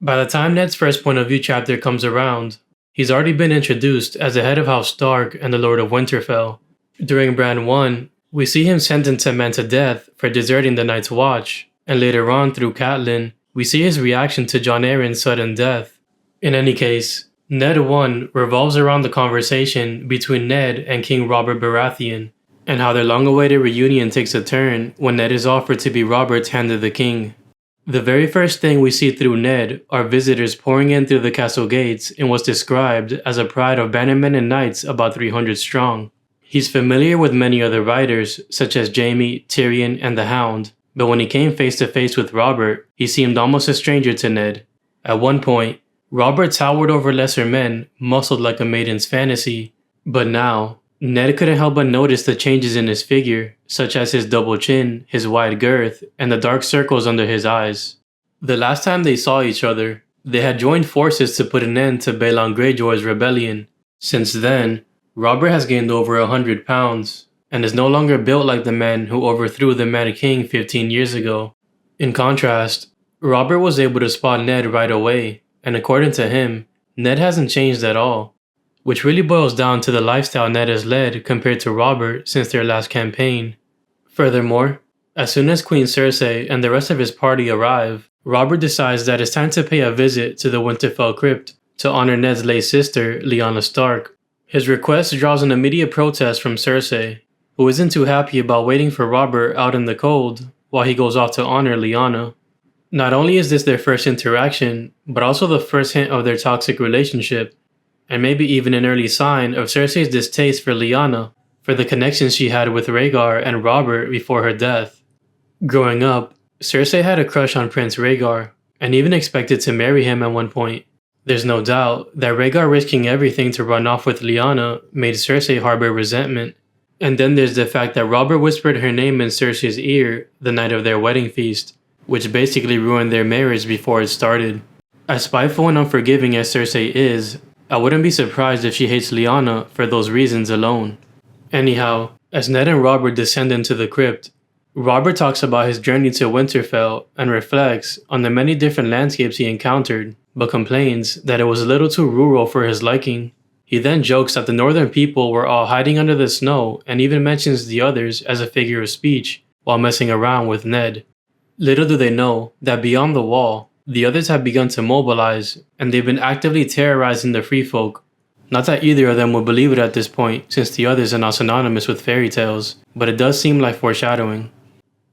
By the time Ned's first point of view chapter comes around, he's already been introduced as the head of House Stark and the Lord of Winterfell. During Brand 1, we see him sentence a man to death for deserting the Night's Watch, and later on through Catelyn, we see his reaction to Jon Arryn's sudden death. In any case, Ned 1 revolves around the conversation between Ned and King Robert Baratheon, and how their long-awaited reunion takes a turn when Ned is offered to be Robert's Hand of the King. The very first thing we see through Ned are visitors pouring in through the castle gates in what's described as a pride of bannermen and knights about 300 strong. He's familiar with many other riders, such as Jaime, Tyrion, and the Hound, but when he came face to face with Robert, he seemed almost a stranger to Ned. At one point, Robert towered over lesser men, muscled like a maiden's fantasy, but now, Ned couldn't help but notice the changes in his figure, such as his double chin, his wide girth, and the dark circles under his eyes. The last time they saw each other, they had joined forces to put an end to Balon Greyjoy's rebellion. Since then, Robert has gained over 100 pounds, and is no longer built like the man who overthrew the Mad King 15 years ago. In contrast, Robert was able to spot Ned right away, and according to him, Ned hasn't changed at all. Which really boils down to the lifestyle Ned has led compared to Robert since their last campaign. Furthermore, as soon as Queen Cersei and the rest of his party arrive, Robert decides that it's time to pay a visit to the Winterfell crypt to honor Ned's late sister, Lyanna Stark. His request draws an immediate protest from Cersei, who isn't too happy about waiting for Robert out in the cold while he goes off to honor Lyanna. Not only is this their first interaction, but also the first hint of their toxic relationship, and maybe even an early sign of Cersei's distaste for Lyanna, for the connections she had with Rhaegar and Robert before her death. Growing up, Cersei had a crush on Prince Rhaegar, and even expected to marry him at one point. There's no doubt that Rhaegar risking everything to run off with Lyanna made Cersei harbor resentment. And then there's the fact that Robert whispered her name in Cersei's ear the night of their wedding feast, which basically ruined their marriage before it started. As spiteful and unforgiving as Cersei is, I wouldn't be surprised if she hates Lyanna for those reasons alone. Anyhow, as Ned and Robert descend into the crypt, Robert talks about his journey to Winterfell and reflects on the many different landscapes he encountered, but complains that it was a little too rural for his liking. He then jokes that the northern people were all hiding under the snow and even mentions the others as a figure of speech while messing around with Ned. Little do they know that beyond the wall, the others have begun to mobilize, and they've been actively terrorizing the free folk. Not that either of them would believe it at this point, since the others are not synonymous with fairy tales, but it does seem like foreshadowing.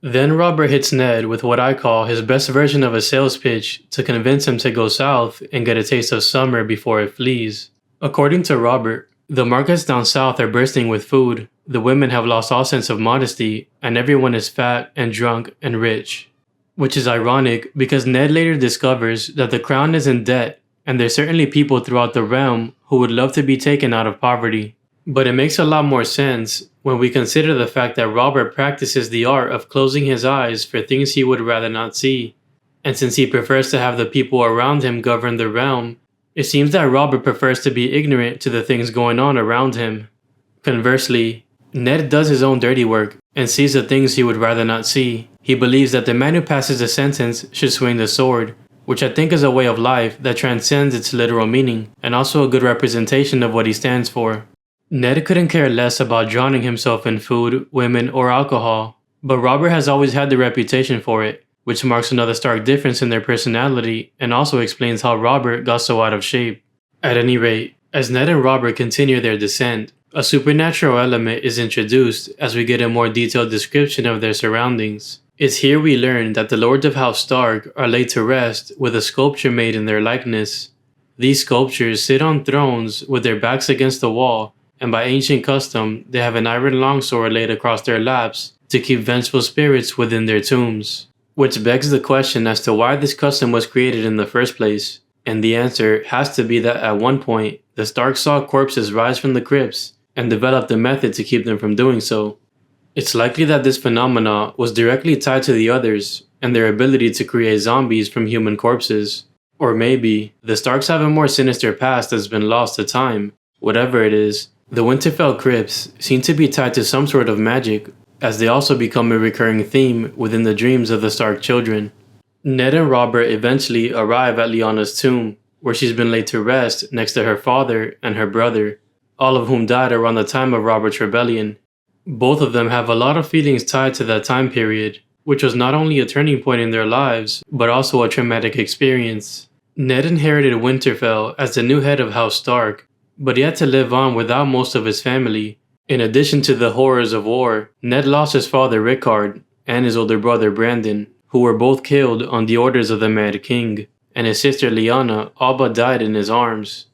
Then Robert hits Ned with what I call his best version of a sales pitch to convince him to go south and get a taste of summer before it flees. According to Robert, the markets down south are bursting with food, the women have lost all sense of modesty, and everyone is fat and drunk and rich. Which is ironic because Ned later discovers that the crown is in debt, and there's certainly people throughout the realm who would love to be taken out of poverty. But it makes a lot more sense when we consider the fact that Robert practices the art of closing his eyes for things he would rather not see. And since he prefers to have the people around him govern the realm, it seems that Robert prefers to be ignorant to the things going on around him. Conversely, Ned does his own dirty work and sees the things he would rather not see. He believes that the man who passes the sentence should swing the sword, which I think is a way of life that transcends its literal meaning, and also a good representation of what he stands for. Ned couldn't care less about drowning himself in food, women, or alcohol, but Robert has always had the reputation for it, which marks another stark difference in their personality and also explains how Robert got so out of shape. At any rate, as Ned and Robert continue their descent, a supernatural element is introduced as we get a more detailed description of their surroundings. It's here we learn that the Lords of House Stark are laid to rest with a sculpture made in their likeness. These sculptures sit on thrones with their backs against the wall, and by ancient custom, they have an iron longsword laid across their laps to keep vengeful spirits within their tombs. Which begs the question as to why this custom was created in the first place, and the answer has to be that at one point, the Starks saw corpses rise from the crypts and developed a method to keep them from doing so. It's likely that this phenomena was directly tied to the others and their ability to create zombies from human corpses. Or maybe, the Starks have a more sinister past that's been lost to time. Whatever it is, the Winterfell crypts seem to be tied to some sort of magic, as they also become a recurring theme within the dreams of the Stark children. Ned and Robert eventually arrive at Lyanna's tomb, where she's been laid to rest next to her father and her brother, all of whom died around the time of Robert's rebellion. Both of them have a lot of feelings tied to that time period, which was not only a turning point in their lives, but also a traumatic experience. Ned inherited Winterfell as the new head of House Stark, but he had to live on without most of his family. In addition to the horrors of war, Ned lost his father Rickard and his older brother Brandon, who were both killed on the orders of the Mad King, and his sister Lyanna all but died in his arms.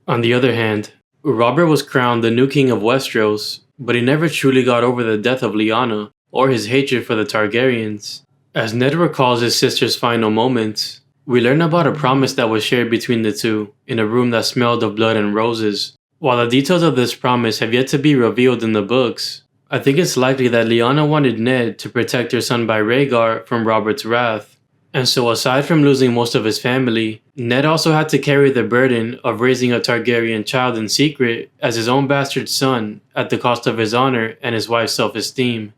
On the other hand, Robert was crowned the new king of Westeros, but he never truly got over the death of Lyanna or his hatred for the Targaryens. As Ned recalls his sister's final moments, we learn about a promise that was shared between the two in a room that smelled of blood and roses. While the details of this promise have yet to be revealed in the books, I think it's likely that Lyanna wanted Ned to protect her son by Rhaegar from Robert's wrath. And so aside from losing most of his family, Ned also had to carry the burden of raising a Targaryen child in secret as his own bastard son at the cost of his honor and his wife's self-esteem.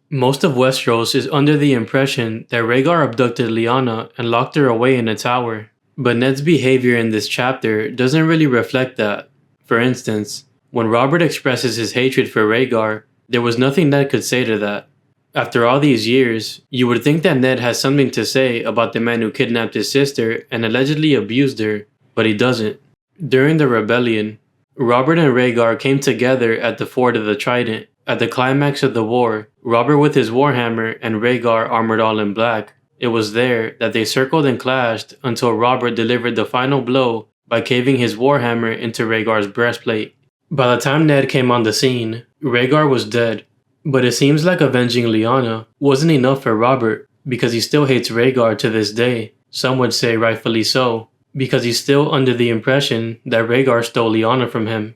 Most of Westeros is under the impression that Rhaegar abducted Lyanna and locked her away in a tower, but Ned's behavior in this chapter doesn't really reflect that. For instance, when Robert expresses his hatred for Rhaegar, there was nothing Ned could say to that. After all these years, you would think that Ned has something to say about the man who kidnapped his sister and allegedly abused her, but he doesn't. During the rebellion, Robert and Rhaegar came together at the Ford of the Trident. At the climax of the war, Robert with his warhammer and Rhaegar armored all in black. It was there that they circled and clashed until Robert delivered the final blow by caving his warhammer into Rhaegar's breastplate. By the time Ned came on the scene, Rhaegar was dead. But it seems like avenging Lyanna wasn't enough for Robert because he still hates Rhaegar to this day. Some would say rightfully so, because he's still under the impression that Rhaegar stole Lyanna from him.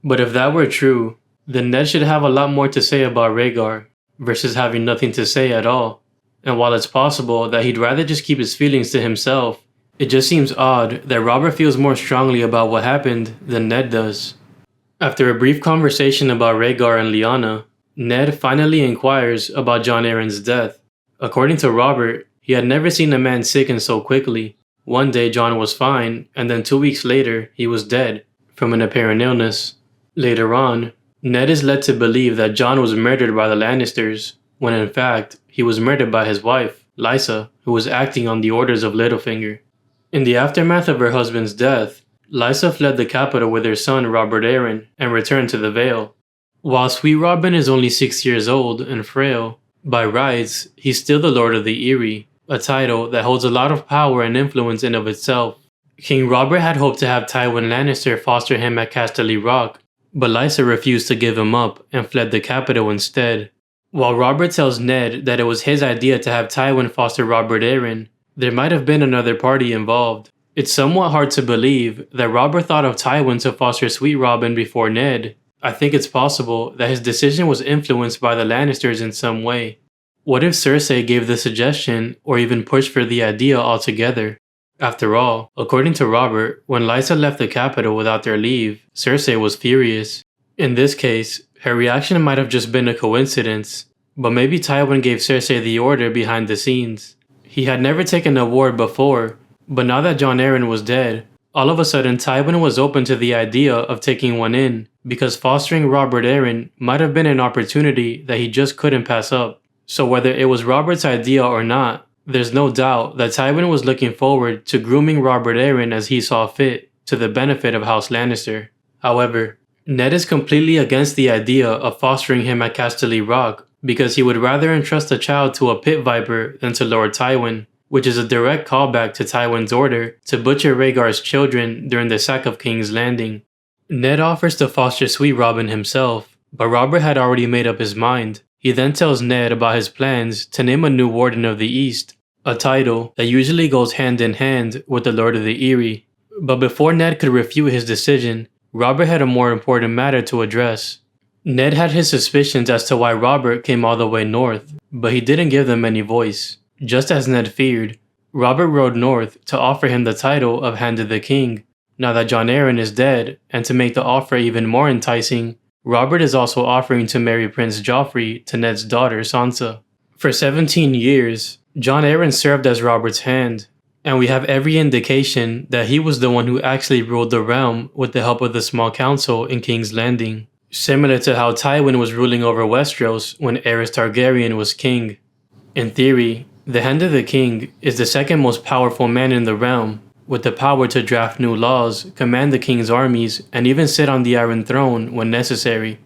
But if that were true, then Ned should have a lot more to say about Rhaegar versus having nothing to say at all. And while it's possible that he'd rather just keep his feelings to himself, it just seems odd that Robert feels more strongly about what happened than Ned does. After a brief conversation about Rhaegar and Lyanna, Ned finally inquires about Jon Arryn's death. According to Robert, he had never seen a man sicken so quickly. One day Jon was fine, and then 2 weeks later he was dead from an apparent illness. Later on, Ned is led to believe that Jon was murdered by the Lannisters, when in fact he was murdered by his wife, Lysa, who was acting on the orders of Littlefinger. In the aftermath of her husband's death, Lysa fled the capital with her son Robert Arryn and returned to the Vale. While Sweet Robin is only 6 years old and frail, by rights, he's still the Lord of the Eyrie, a title that holds a lot of power and influence in of itself. King Robert had hoped to have Tywin Lannister foster him at Casterly Rock, but Lysa refused to give him up and fled the capital instead. While Robert tells Ned that it was his idea to have Tywin foster Robert Arryn, there might have been another party involved. It's somewhat hard to believe that Robert thought of Tywin to foster Sweet Robin before Ned. I think it's possible that his decision was influenced by the Lannisters in some way. What if Cersei gave the suggestion or even pushed for the idea altogether? After all, according to Robert, when Lysa left the capital without their leave, Cersei was furious. In this case, her reaction might have just been a coincidence, but maybe Tywin gave Cersei the order behind the scenes. He had never taken a ward before, but now that Jon Arryn was dead, all of a sudden Tywin was open to the idea of taking one in, because fostering Robert Arryn might have been an opportunity that he just couldn't pass up. So whether it was Robert's idea or not, there's no doubt that Tywin was looking forward to grooming Robert Arryn as he saw fit, to the benefit of House Lannister. However, Ned is completely against the idea of fostering him at Casterly Rock because he would rather entrust a child to a pit viper than to Lord Tywin, which is a direct callback to Tywin's order to butcher Rhaegar's children during the sack of King's Landing. Ned offers to foster Sweet Robin himself, but Robert had already made up his mind. He then tells Ned about his plans to name a new Warden of the East, a title that usually goes hand in hand with the Lord of the Eyrie. But before Ned could refute his decision, Robert had a more important matter to address. Ned had his suspicions as to why Robert came all the way north, but he didn't give them any voice. Just as Ned feared, Robert rode north to offer him the title of Hand of the King. Now that Jon Arryn is dead, and to make the offer even more enticing, Robert is also offering to marry Prince Joffrey to Ned's daughter Sansa. For 17 years, Jon Arryn served as Robert's hand, and we have every indication that he was the one who actually ruled the realm with the help of the small council in King's Landing, similar to how Tywin was ruling over Westeros when Aerys Targaryen was king. In theory, the Hand of the King is the second most powerful man in the realm, with the power to draft new laws, command the king's armies, and even sit on the Iron Throne when necessary.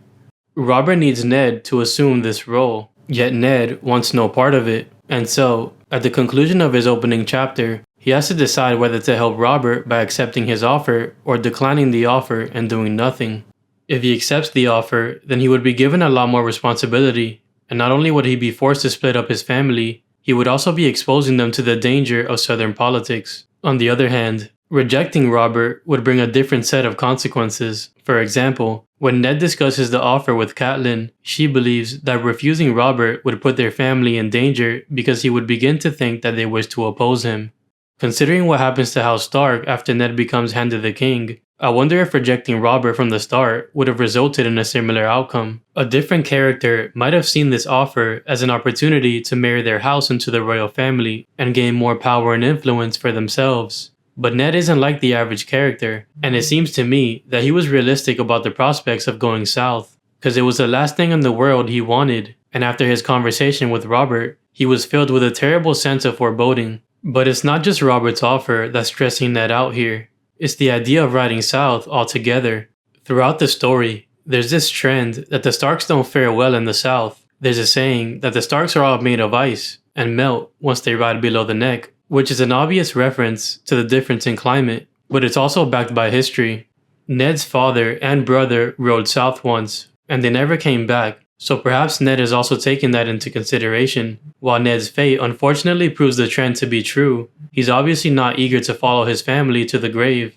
Robert needs Ned to assume this role, yet Ned wants no part of it, and so, at the conclusion of his opening chapter, he has to decide whether to help Robert by accepting his offer or declining the offer and doing nothing. If he accepts the offer, then he would be given a lot more responsibility, and not only would he be forced to split up his family, he would also be exposing them to the danger of southern politics. On the other hand, rejecting Robert would bring a different set of consequences. For example, when Ned discusses the offer with Catelyn, she believes that refusing Robert would put their family in danger because he would begin to think that they wish to oppose him. Considering what happens to House Stark after Ned becomes Hand of the King, I wonder if rejecting Robert from the start would have resulted in a similar outcome. A different character might have seen this offer as an opportunity to marry their house into the royal family and gain more power and influence for themselves. But Ned isn't like the average character, and it seems to me that he was realistic about the prospects of going south, because it was the last thing in the world he wanted, and after his conversation with Robert, he was filled with a terrible sense of foreboding. But it's not just Robert's offer that's stressing Ned out here. It's the idea of riding south altogether. Throughout the story, there's this trend that the Starks don't fare well in the south. There's a saying that the Starks are all made of ice and melt once they ride below the neck, which is an obvious reference to the difference in climate, but it's also backed by history. Ned's father and brother rode south once, and they never came back, so perhaps Ned is also taking that into consideration. While Ned's fate unfortunately proves the trend to be true, he's obviously not eager to follow his family to the grave.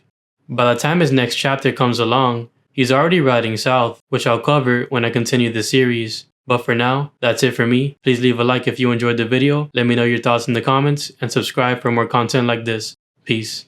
By the time his next chapter comes along, he's already riding south, which I'll cover when I continue the series. But for now, that's it for me. Please leave a like if you enjoyed the video, let me know your thoughts in the comments, and subscribe for more content like this. Peace.